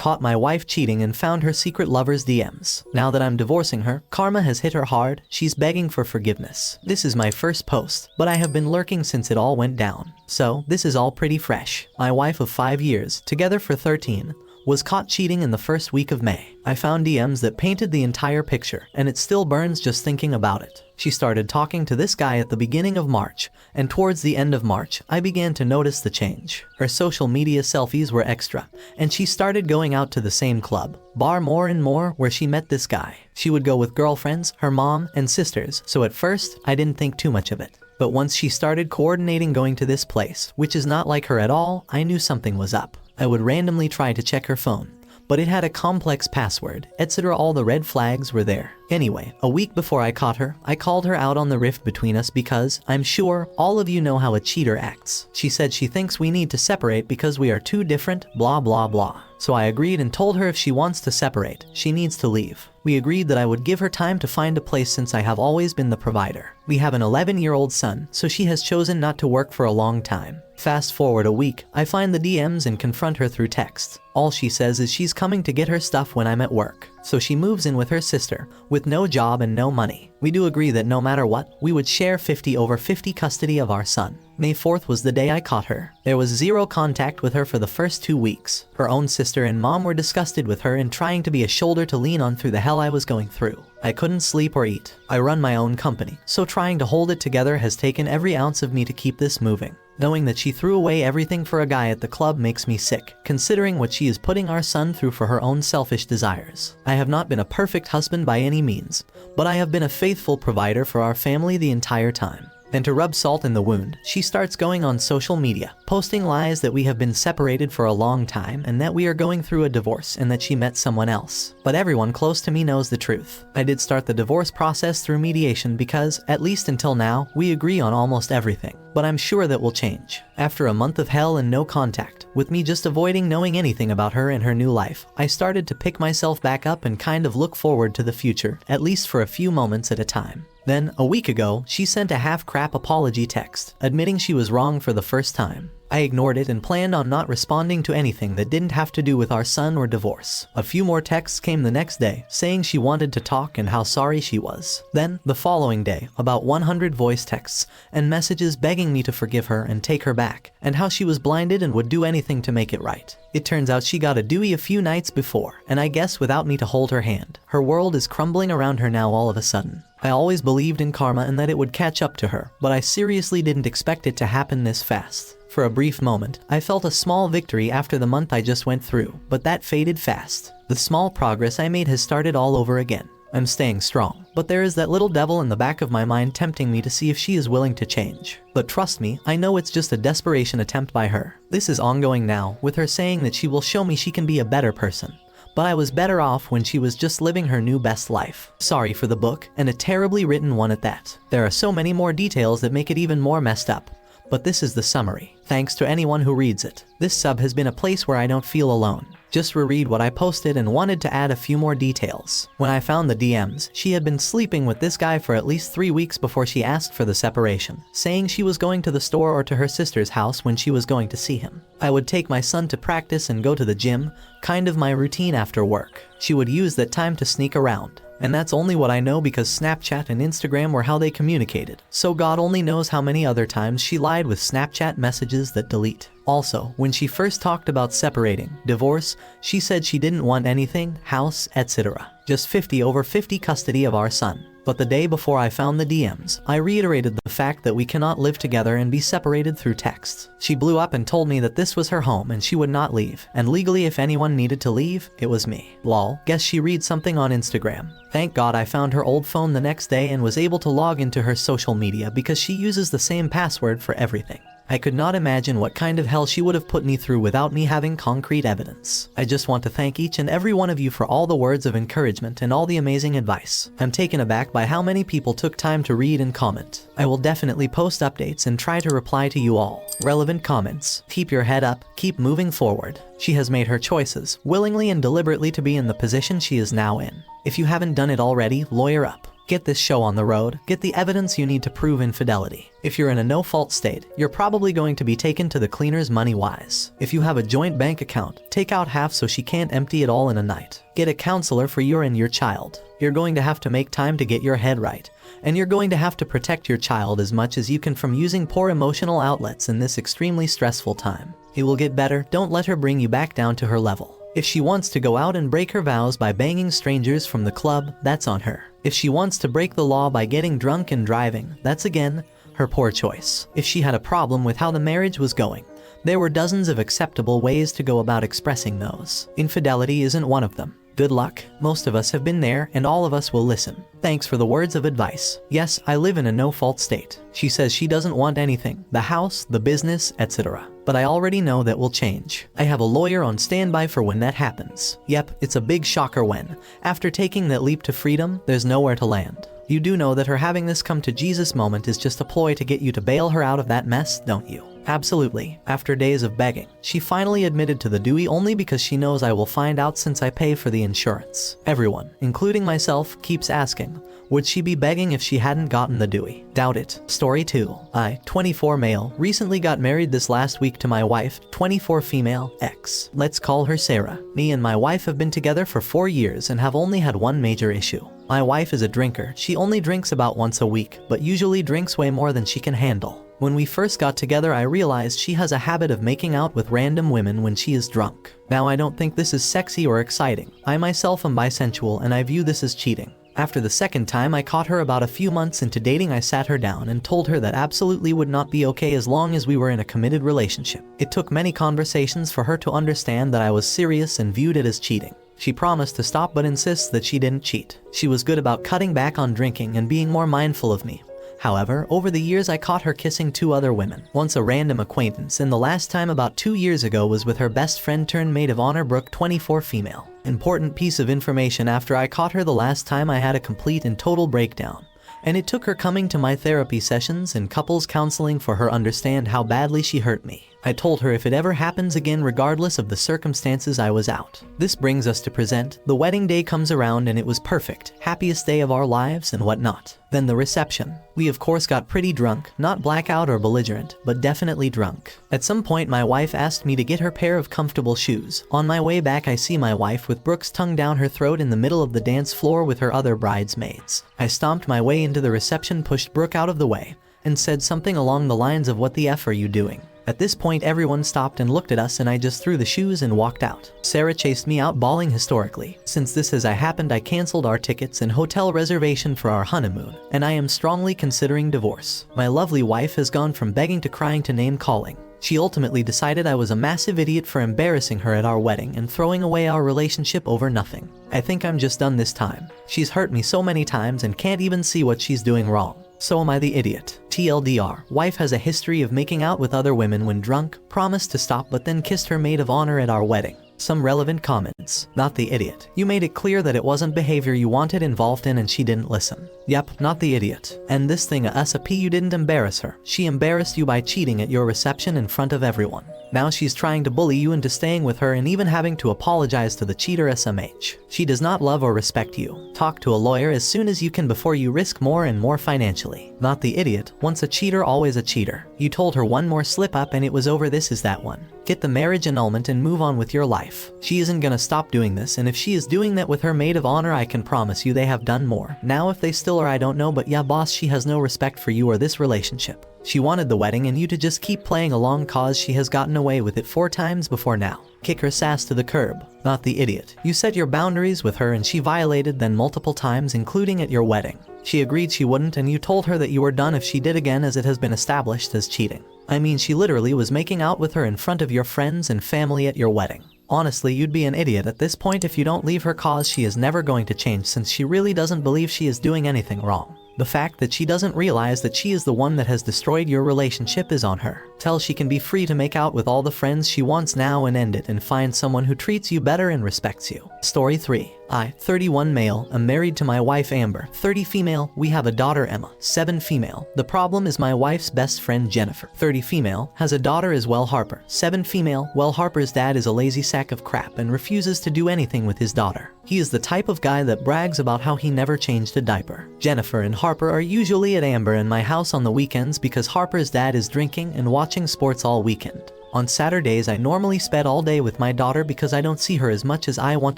Caught my wife cheating and found her secret lover's DMs. Now that I'm divorcing her, karma has hit her hard. She's begging for forgiveness. This is my first post, but I have been lurking since it all went down. So, this is all pretty fresh. My wife of 5 years, together for 13, was caught cheating in the first week of May. I found DMs that painted the entire picture, and it still burns just thinking about it. She started talking to this guy at the beginning of March, and towards the end of March, I began to notice the change. Her social media selfies were extra, and she started going out to the same club, bar more and more where she met this guy. She would go with girlfriends, her mom, and sisters, so at first, I didn't think too much of it. But once she started coordinating going to this place, which is not like her at all, I knew something was up. I would randomly try to check her phone, but it had a complex password, etc. All the red flags were there. Anyway, a week before I caught her, I called her out on the rift between us because I'm sure all of you know how a cheater acts. She said she thinks we need to separate because we are too different, blah blah blah. So I agreed and told her if she wants to separate, she needs to leave. We agreed that I would give her time to find a place since I have always been the provider. We have an 11-year-old son, so she has chosen not to work for a long time. Fast forward a week, I find the DMs and confront her through text. All she says is she's coming to get her stuff when I'm at work. So she moves in with her sister, with no job and no money. We do agree that no matter what, we would share 50/50 custody of our son. May 4th was the day I caught her. There was zero contact with her for the first 2 weeks. Her own sister and mom were disgusted with her and trying to be a shoulder to lean on through the hell I was going through. I couldn't sleep or eat. I run my own company, so trying to hold it together has taken every ounce of me to keep this moving. Knowing that she threw away everything for a guy at the club makes me sick, considering what she is putting our son through for her own selfish desires. I have not been a perfect husband by any means, but I have been a faithful provider for our family the entire time. And to rub salt in the wound, she starts going on social media, posting lies that we have been separated for a long time and that we are going through a divorce and that she met someone else. But everyone close to me knows the truth. I did start the divorce process through mediation because, at least until now, we agree on almost everything. But I'm sure that will change. After a month of hell and no contact, with me just avoiding knowing anything about her and her new life, I started to pick myself back up and kind of look forward to the future, at least for a few moments at a time. Then, a week ago, she sent a half-crap apology text, admitting she was wrong for the first time. I ignored it and planned on not responding to anything that didn't have to do with our son or divorce. A few more texts came the next day, saying she wanted to talk and how sorry she was. Then, the following day, about 100 voice texts and messages begging me to forgive her and take her back, and how she was blinded and would do anything to make it right. It turns out she got a Dewey a few nights before, and I guess without me to hold her hand. Her world is crumbling around her now all of a sudden. I always believed in karma and that it would catch up to her, but I seriously didn't expect it to happen this fast. For a brief moment, I felt a small victory after the month I just went through, but that faded fast. The small progress I made has started all over again. I'm staying strong, but there is that little devil in the back of my mind tempting me to see if she is willing to change. But trust me, I know it's just a desperation attempt by her. This is ongoing now, with her saying that she will show me she can be a better person. But I was better off when she was just living her new best life. Sorry for the book, and a terribly written one at that. There are so many more details that make it even more messed up. But this is the summary. Thanks to anyone who reads it. This sub has been a place where I don't feel alone. Just reread what I posted and wanted to add a few more details. When I found the DMs, she had been sleeping with this guy for at least 3 weeks before she asked for the separation, saying she was going to the store or to her sister's house when she was going to see him. I would take my son to practice and go to the gym, kind of my routine after work. She would use that time to sneak around. And that's only what I know because Snapchat and Instagram were how they communicated. So God only knows how many other times she lied with Snapchat messages that delete. Also, when she first talked about separating, divorce, she said she didn't want anything, house, etc. Just 50/50 custody of our son. But the day before I found the DMs, I reiterated the fact that we cannot live together and be separated through texts. She blew up and told me that this was her home and she would not leave. And legally if anyone needed to leave, it was me. Lol, guess she reads something on Instagram. Thank God I found her old phone the next day and was able to log into her social media because she uses the same password for everything. I could not imagine what kind of hell she would have put me through without me having concrete evidence. I just want to thank each and every one of you for all the words of encouragement and all the amazing advice. I'm taken aback by how many people took time to read and comment. I will definitely post updates and try to reply to you all. Relevant comments. Keep your head up, keep moving forward. She has made her choices, willingly and deliberately to be in the position she is now in. If you haven't done it already, lawyer up. Get this show on the road, get the evidence you need to prove infidelity. If you're in a no-fault state, you're probably going to be taken to the cleaners money-wise. If you have a joint bank account, take out half so she can't empty it all in a night. Get a counselor for you and your child. You're going to have to make time to get your head right. And you're going to have to protect your child as much as you can from using poor emotional outlets in this extremely stressful time. It will get better, don't let her bring you back down to her level. If she wants to go out and break her vows by banging strangers from the club, that's on her. If she wants to break the law by getting drunk and driving, that's again, her poor choice. If she had a problem with how the marriage was going, there were dozens of acceptable ways to go about expressing those. Infidelity isn't one of them. Good luck. Most of us have been there, and all of us will listen. Thanks for the words of advice. Yes, I live in a no-fault state. She says she doesn't want anything, the house, the business, etc. But I already know that will change. I have a lawyer on standby for when that happens. Yep, it's a big shocker when, after taking that leap to freedom, there's nowhere to land. You do know that her having this come to Jesus moment is just a ploy to get you to bail her out of that mess, don't you? Absolutely. After days of begging, she finally admitted to the Dewey only because she knows I will find out since I pay for the insurance. Everyone, including myself, keeps asking, would she be begging if she hadn't gotten the Dewey? Doubt it. Story 2. I, 24 male, recently got married this last week to my wife, 24 female, ex. Let's call her Sarah. Me and my wife have been together for 4 years and have only had one major issue. My wife is a drinker. She only drinks about once a week, but usually drinks way more than she can handle. When we first got together, I realized she has a habit of making out with random women when she is drunk. Now, I don't think this is sexy or exciting. I myself am bisexual and I view this as cheating. After the second time I caught her about a few months into dating, I sat her down and told her that absolutely would not be okay as long as we were in a committed relationship. It took many conversations for her to understand that I was serious and viewed it as cheating. She promised to stop but insists that she didn't cheat. She was good about cutting back on drinking and being more mindful of me. However, over the years I caught her kissing 2 other women. Once a random acquaintance, and the last time about 2 years ago was with her best friend turned maid of honor Brooke, 24 female. Important piece of information: after I caught her the last time I had a complete and total breakdown. And it took her coming to my therapy sessions and couples counseling for her understand how badly she hurt me. I told her if it ever happens again, regardless of the circumstances, I was out. This brings us to present. The wedding day comes around and it was perfect. Happiest day of our lives and whatnot. Then the reception. We of course got pretty drunk, not blackout or belligerent, but definitely drunk. At some point my wife asked me to get her pair of comfortable shoes. On my way back I see my wife with Brooke's tongue down her throat in the middle of the dance floor with her other bridesmaids. I stomped my way into the reception, pushed Brooke out of the way, and said something along the lines of, "What the F are you doing?" At this point everyone stopped and looked at us and I just threw the shoes and walked out. Sarah chased me out bawling hysterically. Since this has happened, I canceled our tickets and hotel reservation for our honeymoon, and I am strongly considering divorce. My lovely wife has gone from begging to crying to name calling. She ultimately decided I was a massive idiot for embarrassing her at our wedding and throwing away our relationship over nothing. I think I'm just done this time. She's hurt me so many times and can't even see what she's doing wrong. So am I the idiot. TLDR, wife has a history of making out with other women when drunk, promised to stop but then kissed her maid of honor at our wedding. Some relevant comments. Not the idiot. You made it clear that it wasn't behavior you wanted involved in and she didn't listen. Yep, not the idiot. And this thing SAP, you didn't embarrass her. She embarrassed you by cheating at your reception in front of everyone. Now she's trying to bully you into staying with her and even having to apologize to the cheater SMH. She does not love or respect you. Talk to a lawyer as soon as you can before you risk more and more financially. Not the idiot. Once a cheater, always a cheater. You told her one more slip up and it was over. This is that one. Get the marriage annulment and move on with your life. She isn't gonna stop doing this, and if she is doing that with her maid of honor, I can promise you they have done more. Now if they still are, I don't know, but yeah boss, she has no respect for you or this relationship. She wanted the wedding and you to just keep playing along cause she has gotten away with it 4 times before now. Kick her sass to the curb. Not the idiot. You set your boundaries with her and she violated them multiple times, including at your wedding. She agreed she wouldn't and you told her that you were done if she did again, as it has been established as cheating. I mean, she literally was making out with her in front of your friends and family at your wedding. Honestly, you'd be an idiot at this point if you don't leave her cause she is never going to change, since she really doesn't believe she is doing anything wrong. The fact that she doesn't realize that she is the one that has destroyed your relationship is on her. Tell she can be free to make out with all the friends she wants now and end it and find someone who treats you better and respects you. Story 3. I, 31 male, am married to my wife Amber, 30 female. We have a daughter Emma, 7 female. The problem is my wife's best friend Jennifer, 30 female, has a daughter as well Harper, 7 female. Well, Harper's dad is a lazy sack of crap and refuses to do anything with his daughter. He is the type of guy that brags about how he never changed a diaper. Jennifer and Harper are usually at Amber and my house on the weekends because Harper's dad is drinking and watching sports all weekend. On Saturdays I normally spend all day with my daughter because I don't see her as much as I want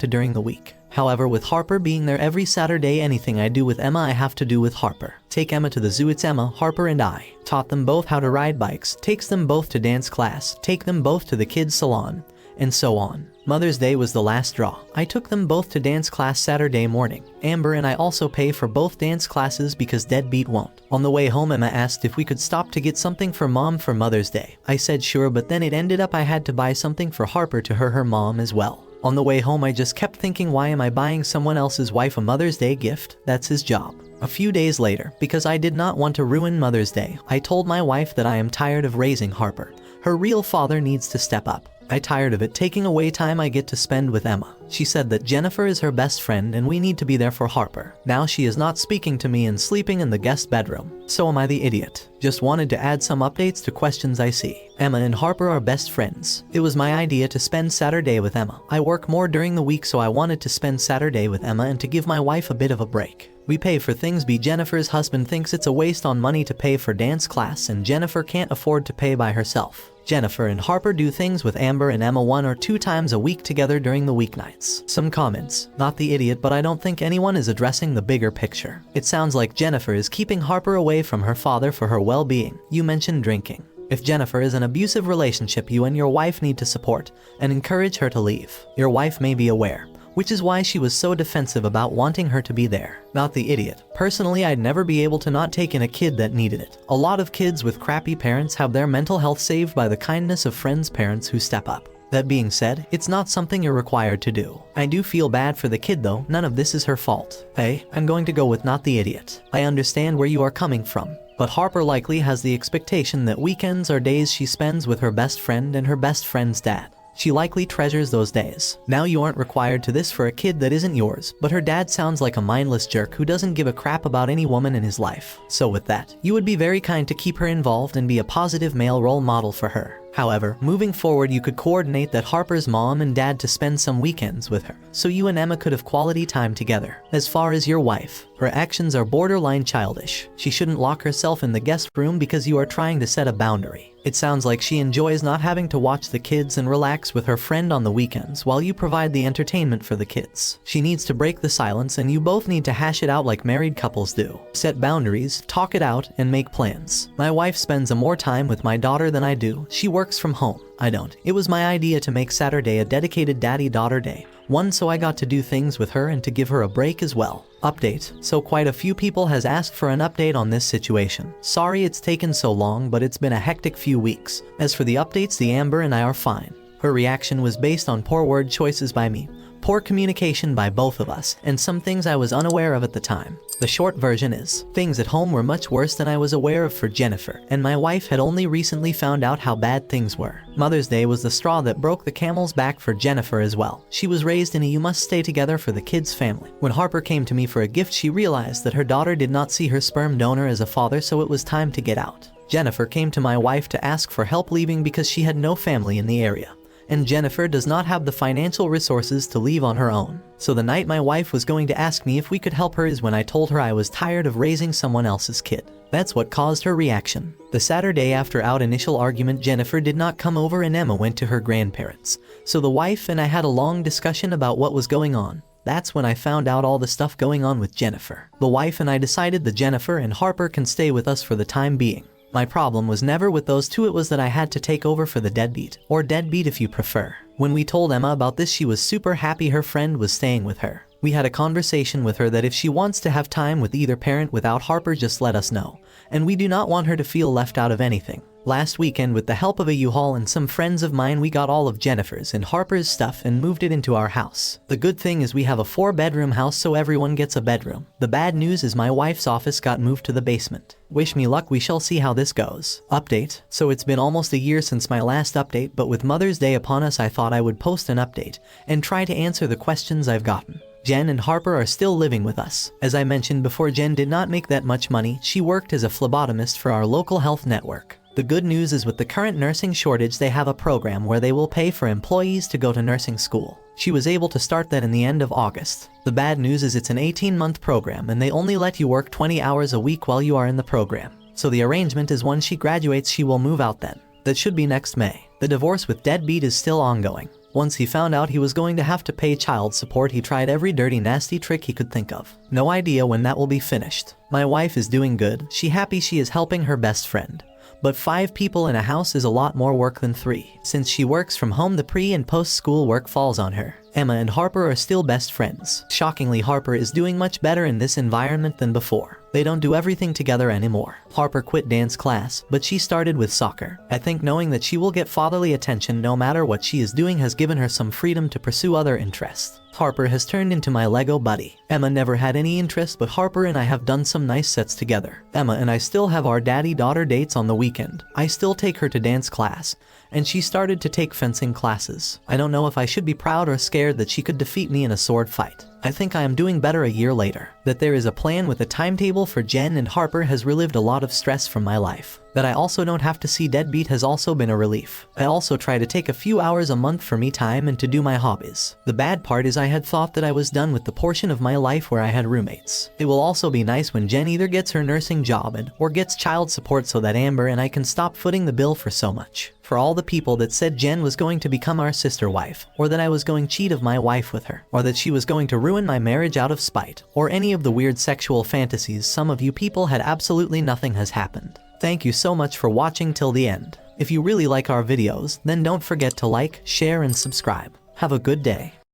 to during the week. However, with Harper being there every Saturday, anything I do with Emma I have to do with Harper. Take Emma to the zoo. It's Emma, Harper and I. Taught them both how to ride bikes, takes them both to dance class, take them both to the kids salon, and so on. Mother's Day was the last straw. I took them both to dance class Saturday morning. Amber and I also pay for both dance classes because deadbeat won't. On the way home Emma asked if we could stop to get something for mom for Mother's Day. I said sure, but then it ended up I had to buy something for Harper to her mom as well. On the way home I just kept thinking, why am I buying someone else's wife a Mother's Day gift? That's his job. A few days later, because I did not want to ruin Mother's Day, I told my wife that I am tired of raising Harper. Her real father needs to step up. I tired of it taking away time I get to spend with Emma. She said that Jennifer is her best friend and we need to be there for Harper. Now she is not speaking to me and sleeping in the guest bedroom. So am I the idiot? Just wanted to add some updates to questions I see. Emma and Harper are best friends. It was my idea to spend Saturday with Emma. I work more during the week, so I wanted to spend Saturday with Emma and to give my wife a bit of a break. We pay for things. Jennifer's husband thinks it's a waste on money to pay for dance class and Jennifer can't afford to pay by herself. Jennifer and Harper do things with Amber and Emma 1 or 2 times a week together during the weeknights. Some comments. Not the idiot, but I don't think anyone is addressing the bigger picture. It sounds like Jennifer is keeping Harper away from her father for her well-being. You mentioned drinking. If Jennifer is an abusive relationship, you and your wife need to support and encourage her to leave. Your wife may be aware, which is why she was so defensive about wanting her to be there. Not the idiot. Personally, I'd never be able to not take in a kid that needed it. A lot of kids with crappy parents have their mental health saved by the kindness of friends' parents who step up. That being said, it's not something you're required to do. I do feel bad for the kid though, none of this is her fault. Hey, I'm going to go with not the idiot. I understand where you are coming from, but Harper likely has the expectation that weekends are days she spends with her best friend and her best friend's dad. She likely treasures those days. Now you aren't required to this for a kid that isn't yours, but her dad sounds like a mindless jerk who doesn't give a crap about any woman in his life. So with that, you would be very kind to keep her involved and be a positive male role model for her. However, moving forward you could coordinate that Harper's mom and dad to spend some weekends with her, so you and Emma could have quality time together. As far as your wife, her actions are borderline childish. She shouldn't lock herself in the guest room because you are trying to set a boundary. It sounds like she enjoys not having to watch the kids and relax with her friend on the weekends while you provide the entertainment for the kids. She needs to break the silence and you both need to hash it out like married couples do. Set boundaries, talk it out, and make plans. My wife spends more time with my daughter than I do. She works from home. I don't. It was my idea to make Saturday a dedicated daddy-daughter day. One, so I got to do things with her and to give her a break as well. Update. So quite a few people has asked for an update on this situation. Sorry it's taken so long, but it's been a hectic few weeks. As for the updates, the Amber and I are fine. Her reaction was based on poor word choices by me, poor communication by both of us, and some things I was unaware of at the time. The short version is, things at home were much worse than I was aware of for Jennifer, and my wife had only recently found out how bad things were. Mother's Day was the straw that broke the camel's back for Jennifer as well. She was raised in a you must stay together for the kids family. When Harper came to me for a gift, she realized that her daughter did not see her sperm donor as a father, so it was time to get out. Jennifer came to my wife to ask for help leaving because she had no family in the area, and Jennifer does not have the financial resources to leave on her own. So the night my wife was going to ask me if we could help her is when I told her I was tired of raising someone else's kid. That's what caused her reaction. The Saturday after our initial argument, Jennifer did not come over and Emma went to her grandparents. So the wife and I had a long discussion about what was going on. That's when I found out all the stuff going on with Jennifer. The wife and I decided that Jennifer and Harper can stay with us for the time being. My problem was never with those two, it was that I had to take over for the deadbeat, or deadbeat if you prefer. When we told Emma about this, she was super happy her friend was staying with her. We had a conversation with her that if she wants to have time with either parent without Harper, just let us know. And we do not want her to feel left out of anything. Last weekend, with the help of a U-Haul and some friends of mine, we got all of Jennifer's and Harper's stuff and moved it into our house. The good thing is we have a 4-bedroom house, so everyone gets a bedroom. The bad news is my wife's office got moved to the basement. Wish me luck, we shall see how this goes. Update. So it's been almost a year since my last update, but with Mother's Day upon us, I thought I would post an update and try to answer the questions I've gotten. Jen and Harper are still living with us. As I mentioned before, Jen did not make that much money. She worked as a phlebotomist for our local health network. The good news is with the current nursing shortage, they have a program where they will pay for employees to go to nursing school. She was able to start that in the end of August. The bad news is it's an 18-month program and they only let you work 20 hours a week while you are in the program. So the arrangement is once she graduates, she will move out then. That should be next May. The divorce with Deadbeat is still ongoing. Once he found out he was going to have to pay child support, he tried every dirty, nasty trick he could think of. No idea when that will be finished. My wife is doing good. She happy she is helping her best friend. But 5 people in a house is a lot more work than 3. Since she works from home, the pre- and post-school work falls on her. Emma and Harper are still best friends. Shockingly, Harper is doing much better in this environment than before. They don't do everything together anymore. Harper quit dance class, but she started with soccer. I think knowing that she will get fatherly attention no matter what she is doing has given her some freedom to pursue other interests. Harper has turned into my Lego buddy. Emma never had any interest, but Harper and I have done some nice sets together. Emma and I still have our daddy-daughter dates on the weekend. I still take her to dance class, and she started to take fencing classes. I don't know if I should be proud or scared that she could defeat me in a sword fight. I think I am doing better a year later. That there is a plan with a timetable for Jen and Harper has relieved a lot of stress from my life. That I also don't have to see Deadbeat has also been a relief. I also try to take a few hours a month for me time and to do my hobbies. The bad part is I had thought that I was done with the portion of my life where I had roommates. It will also be nice when Jen either gets her nursing job or gets child support so that Amber and I can stop footing the bill for so much. For all the people that said Jen was going to become our sister wife, or that I was going to cheat of my wife with her, or that she was going to ruin my marriage out of spite, or any of the weird sexual fantasies some of you people had, absolutely nothing has happened. Thank you so much for watching till the end. If you really like our videos, then don't forget to like, share, and subscribe. Have a good day.